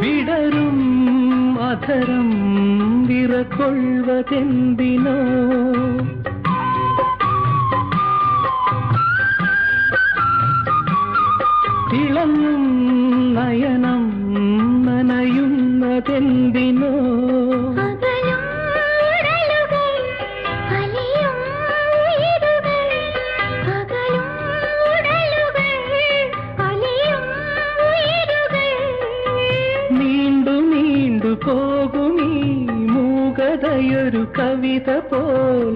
വിടരും അധരം വിറകൊള്ളുവതെന്തിനോ തിളങ്ങും നയനം നനയുന്നതെന്തിനോ നീണ്ടു നീണ്ടു പോകുമീ മൂകതയൊരു കവിത പോൽ